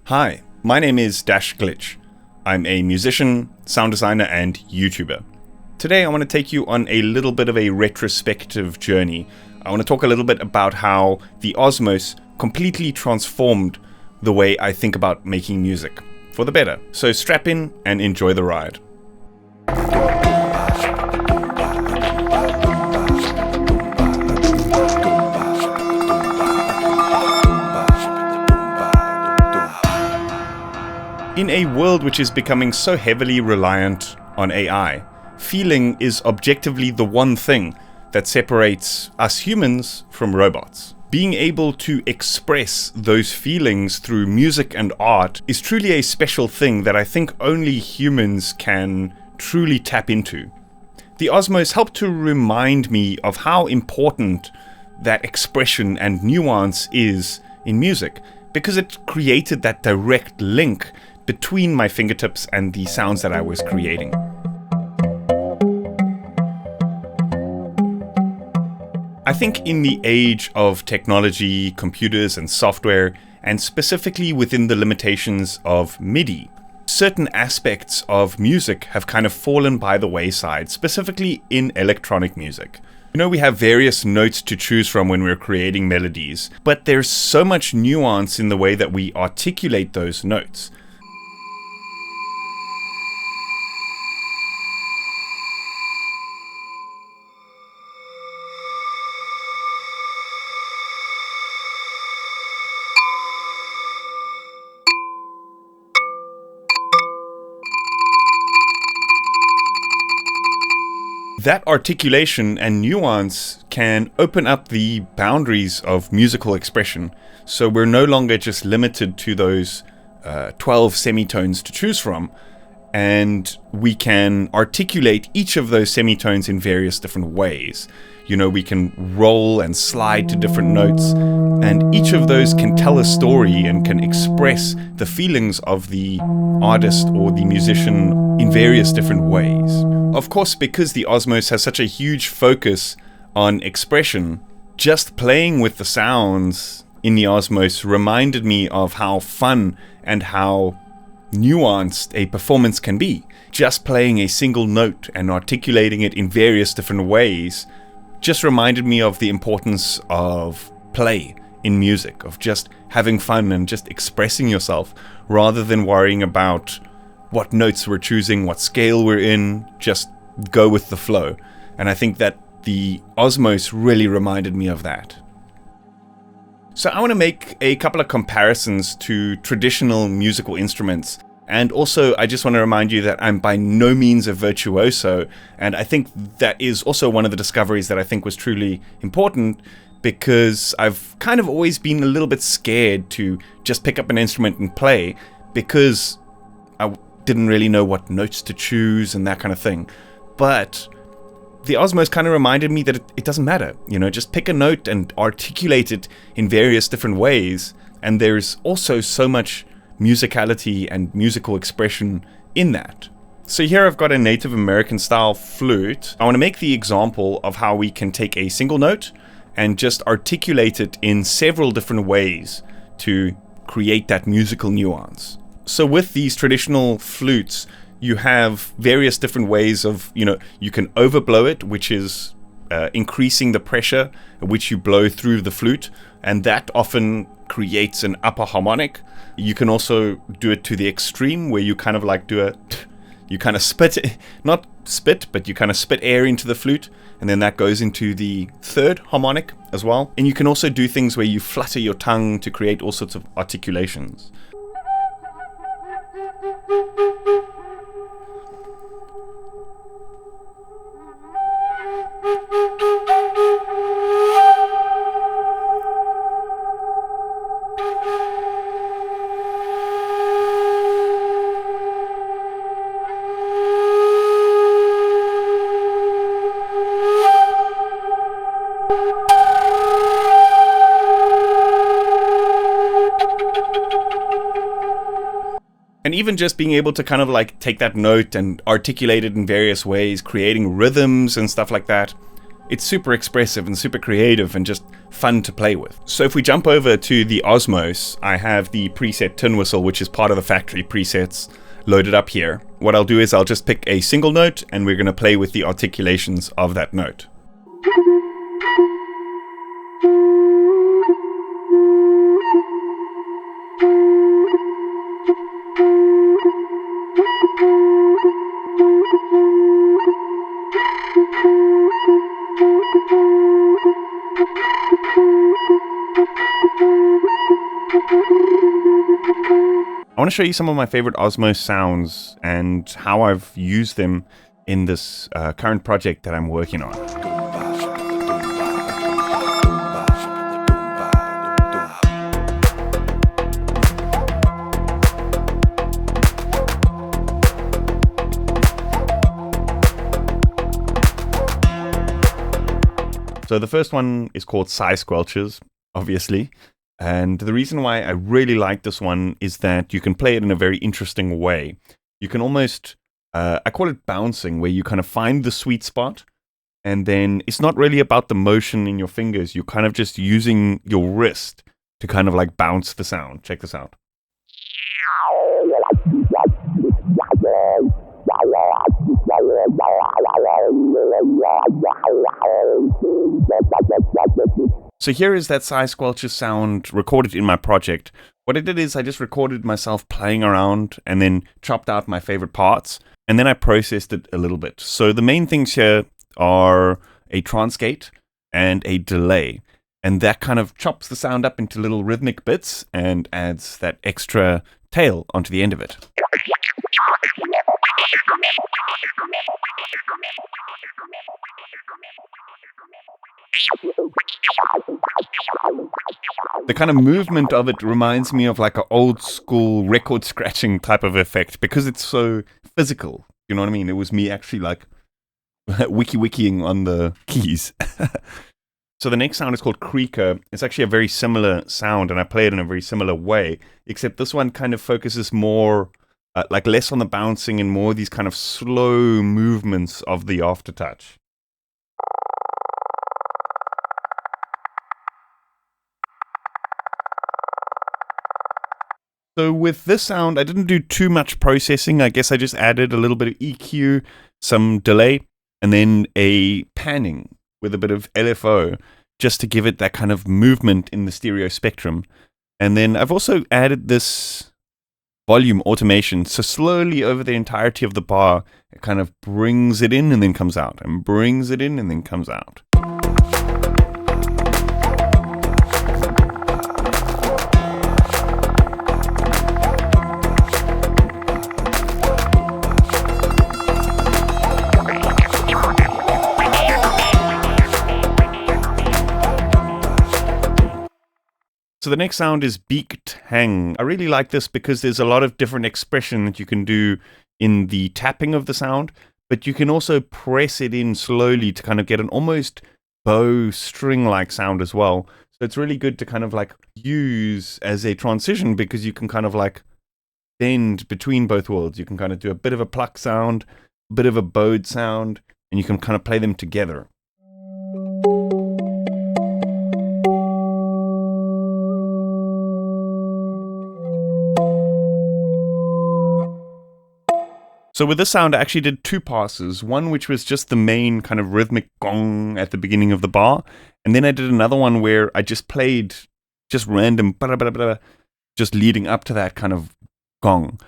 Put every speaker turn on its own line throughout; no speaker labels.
Hi, my name is Dash Glitch. I'm a musician, sound designer, and YouTuber. Today I want to take you on a little bit of a retrospective journey. I want to talk a little bit about how the Osmose completely transformed the way I think about making music, for the better. So strap in and enjoy the ride. In a world which is becoming so heavily reliant on AI, feeling is objectively the one thing that separates us humans from robots. Being able to express those feelings through music and art is truly a special thing that I think only humans can truly tap into. The Osmose helped to remind me of how important that expression and nuance is in music, because it created that direct link between my fingertips and the sounds that I was creating. I think in the age of technology, computers and software, and specifically within the limitations of MIDI, certain aspects of music have kind of fallen by the wayside, specifically in electronic music. You know, we have various notes to choose from when we're creating melodies, but there's so much nuance in the way that we articulate those notes. That articulation and nuance can open up the boundaries of musical expression, so we're no longer just limited to those 12 semitones to choose from, and we can articulate each of those semitones in various different ways. You know, we can roll and slide to different notes, and each of those can tell a story and can express the feelings of the artist or the musician in various different ways. Of course, because the Osmose has such a huge focus on expression, just playing with the sounds in the Osmose reminded me of how fun and how nuanced a performance can be. Just playing a single note and articulating it in various different ways just reminded me of the importance of play in music, of just having fun and just expressing yourself rather than worrying about what notes we're choosing, what scale we're in, just go with the flow. And I think that the Osmose really reminded me of that. So I want to make a couple of comparisons to traditional musical instruments. And also, I just want to remind you that I'm by no means a virtuoso. And I think that is also one of the discoveries that I think was truly important, because I've kind of always been a little bit scared to just pick up an instrument and play, because I didn't really know what notes to choose and that kind of thing. But the Osmose kind of reminded me that it doesn't matter. You know, just pick a note and articulate it in various different ways. And there's also so much musicality and musical expression in that. So here I've got a Native American style flute. I want to make the example of how we can take a single note and just articulate it in several different ways to create that musical nuance. So with these traditional flutes, you have various different ways of, you can overblow it, which is increasing the pressure at which you blow through the flute, and that often creates an upper harmonic. You can also do it to the extreme, where you kind of like you kind of spit, not spit, but you kind of spit air into the flute, and then that goes into the third harmonic as well. And you can also do things where you flutter your tongue to create all sorts of articulations. And even just being able to kind of like take that note and articulate it in various ways, creating rhythms and stuff like that. It's super expressive and super creative and just fun to play with. So if we jump over to the Osmose, I have the preset tin whistle, which is part of the factory presets, loaded up here. What I'll do is I'll just pick a single note and we're going to play with the articulations of that note. I want to show you some of my favorite Osmose sounds and how I've used them in this current project that I'm working on. So the first one is called Sigh Squelches, obviously. And the reason why I really like this one is that you can play it in a very interesting way. You can almost, I call it bouncing, where you kind of find the sweet spot. And then it's not really about the motion in your fingers. You're kind of just using your wrist to kind of like bounce the sound. Check this out. So here is that Sigh Squelches sound recorded in my project. What I did is I just recorded myself playing around and then chopped out my favorite parts. And then I processed it a little bit. So the main things here are a trance gate and a delay. And that kind of chops the sound up into little rhythmic bits and adds that extra tail onto the end of it. The kind of movement of it reminds me of like an old school record scratching type of effect because it's so physical. You know what I mean? It was me actually like wiki-wikiing on the keys. So the next sound is called Creaker. It's actually a very similar sound and I play it in a very similar way, except this one kind of focuses more like less on the bouncing and more these kind of slow movements of the aftertouch. So with this sound, I didn't do too much processing. I guess I just added a little bit of EQ, some delay, and then a panning with a bit of LFO just to give it that kind of movement in the stereo spectrum. And then I've also added this volume automation. So slowly over the entirety of the bar, it kind of brings it in and then comes out, and brings it in and then comes out. So the next sound is beaked hang. I really like this because there's a lot of different expression that you can do in the tapping of the sound, but you can also press it in slowly to kind of get an almost bow string-like sound as well. So it's really good to kind of like use as a transition because you can kind of like bend between both worlds. You can kind of do a bit of a pluck sound, a bit of a bowed sound, and you can kind of play them together. So with this sound, I actually did two passes. One which was just the main kind of rhythmic gong at the beginning of the bar. And then I did another one where I just played just random just leading up to that kind of gong.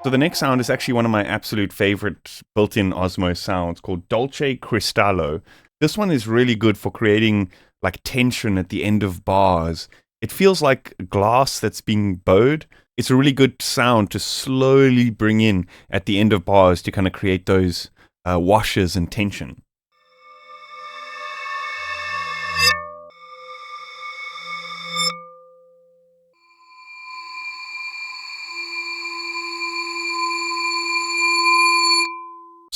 So the next sound is actually one of my absolute favorite built-in Osmose sounds called Dolce Cristallo. This one is really good for creating like tension at the end of bars. It feels like glass that's being bowed. It's a really good sound to slowly bring in at the end of bars to kind of create those washes and tension.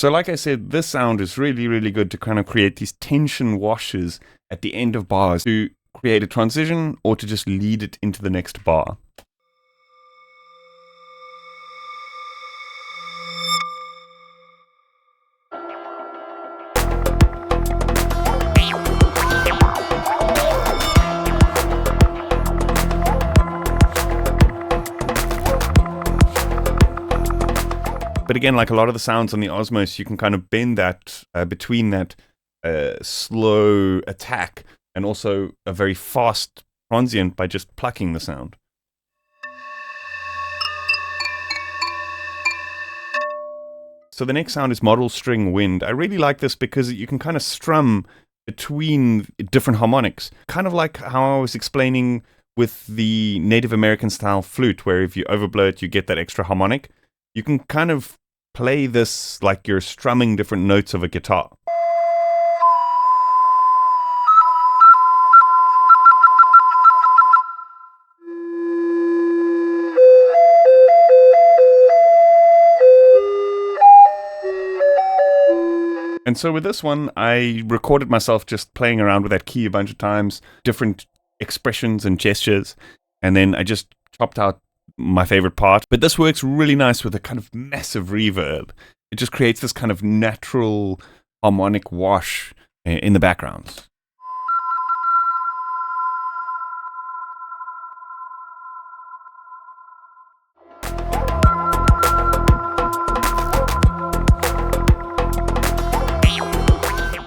So like I said, this sound is really, really good to kind of create these tension washes at the end of bars to create a transition or to just lead it into the next bar. But again, like a lot of the sounds on the Osmose, you can kind of bend that between that slow attack and also a very fast transient by just plucking the sound. So the next sound is model string wind. I really like this because you can kind of strum between different harmonics. Kind of like how I was explaining with the Native American style flute, where if you overblow it, you get that extra harmonic. You can kind of play this like you're strumming different notes of a guitar. And so with this one, I recorded myself just playing around with that key a bunch of times, different expressions and gestures, and then I just chopped out my favorite part. But this works really nice with a kind of massive reverb. It just creates this kind of natural harmonic wash in the backgrounds.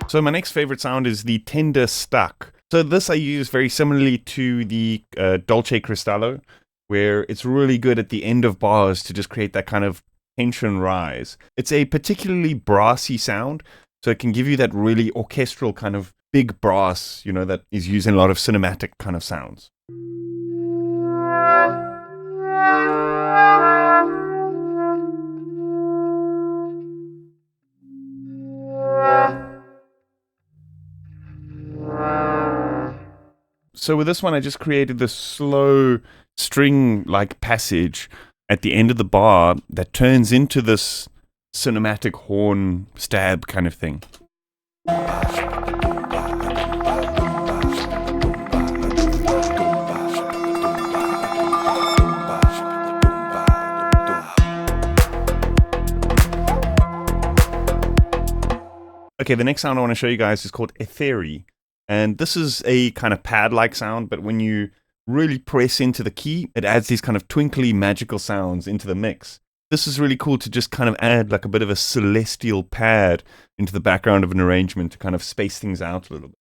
So my next favorite sound is the tender stuck. So this I use very similarly to the Dolce Cristallo, where it's really good at the end of bars to just create that kind of tension rise. It's a particularly brassy sound, so it can give you that really orchestral kind of big brass, you know, that is used in a lot of cinematic kind of sounds. So with this one, I just created this slow string-like passage at the end of the bar that turns into this cinematic horn stab kind of thing. Okay, the next sound I want to show you guys is called Etheri. And this is a kind of pad-like sound, but when you really press into the key, it adds these kind of twinkly magical sounds into the mix. This is really cool to just kind of add like a bit of a celestial pad into the background of an arrangement to kind of space things out a little bit.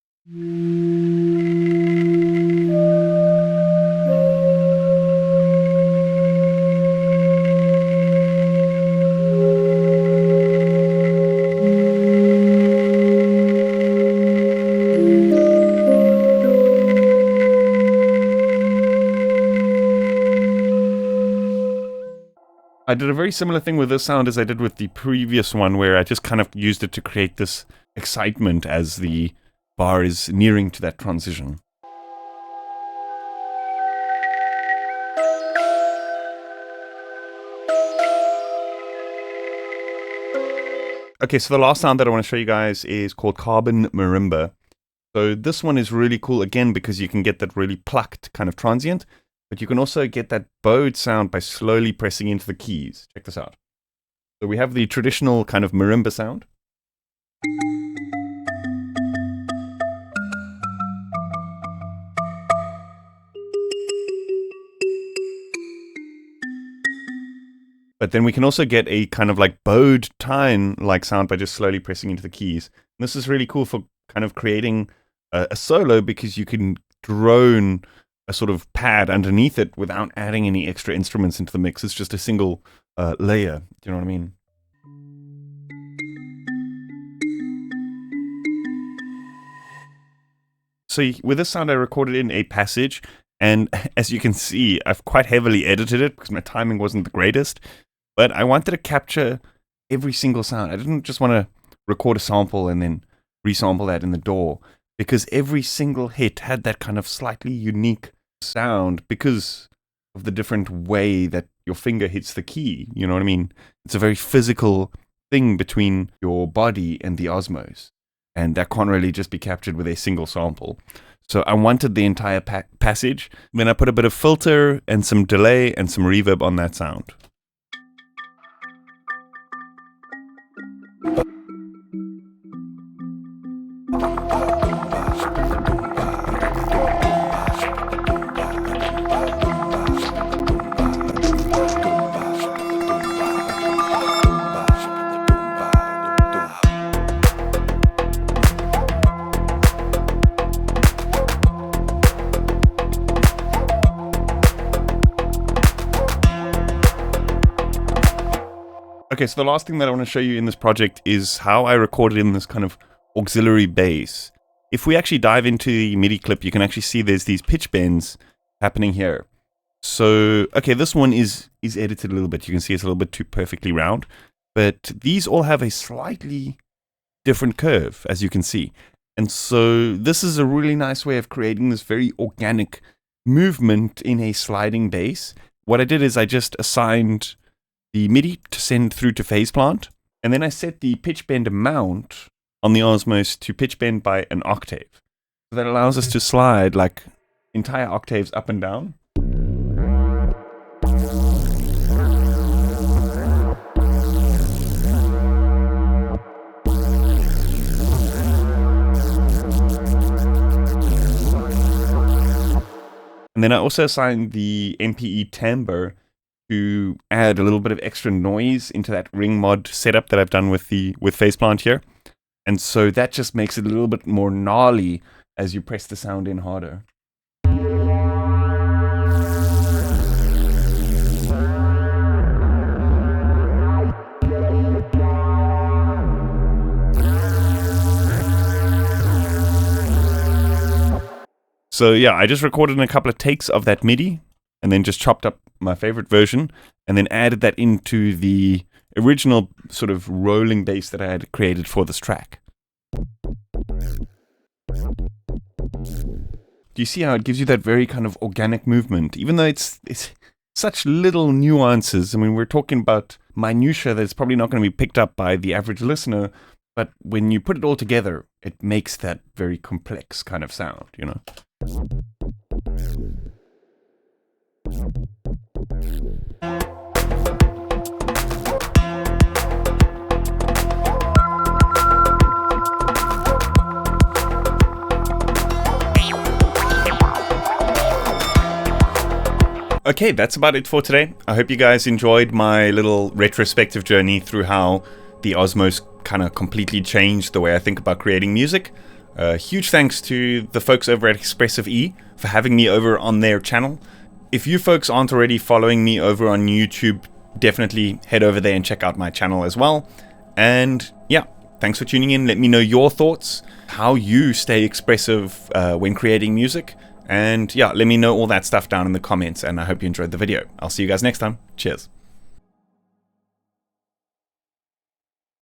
I did a very similar thing with this sound as I did with the previous one, where I just kind of used it to create this excitement as the bar is nearing to that transition. Okay, so the last sound that I want to show you guys is called Carbon Marimba. So this one is really cool, again, because you can get that really plucked kind of transient, but you can also get that bowed sound by slowly pressing into the keys. Check this out. So we have the traditional kind of marimba sound. But then we can also get a kind of like bowed time-like sound by just slowly pressing into the keys. And this is really cool for kind of creating a solo, because you can drone a sort of pad underneath it without adding any extra instruments into the mix. It's just a single layer. Do you know what I mean? So with this sound, I recorded in a passage, and as you can see, I've quite heavily edited it because my timing wasn't the greatest, but I wanted to capture every single sound. I didn't just want to record a sample and then resample that in the DAW, because every single hit had that kind of slightly unique sound because of the different way that your finger hits the key. You know what I mean? It's a very physical thing between your body and the Osmose. And that can't really just be captured with a single sample. So I wanted the entire passage. Then I put a bit of filter and some delay and some reverb on that sound. Okay, so the last thing that I want to show you in this project is how I recorded in this kind of auxiliary bass. If we actually dive into the MIDI clip, you can actually see there's these pitch bends happening here. So, okay, this one is edited a little bit. You can see it's a little bit too perfectly round. But these all have a slightly different curve, as you can see. And so this is a really nice way of creating this very organic movement in a sliding bass. What I did is I just assigned the MIDI to send through to Phaseplant, and then I set the pitch bend amount on the Osmose to pitch bend by an octave. So that allows us to slide like entire octaves up and down. And then I also assigned the MPE timbre to add a little bit of extra noise into that ring mod setup that I've done with Phaseplant here. And so that just makes it a little bit more gnarly as you press the sound in harder. So yeah, I just recorded a couple of takes of that MIDI and then just chopped up my favorite version and then added that into the original sort of rolling bass that I had created for this track. Do you see how it gives you that very kind of organic movement, even though it's such little nuances? I mean, we're talking about minutia that's probably not going to be picked up by the average listener, but when you put it all together, it makes that very complex kind of sound, you know? Okay, that's about it for today. I hope you guys enjoyed my little retrospective journey through how the Osmose kind of completely changed the way I think about creating music. Huge thanks to the folks over at Expressive E for having me over on their channel. If you folks aren't already following me over on YouTube, definitely head over there and check out my channel as well. And yeah, thanks for tuning in. Let me know your thoughts, how you stay expressive when creating music. And yeah, let me know all that stuff down in the comments, and I hope you enjoyed the video. I'll see you guys next time. Cheers.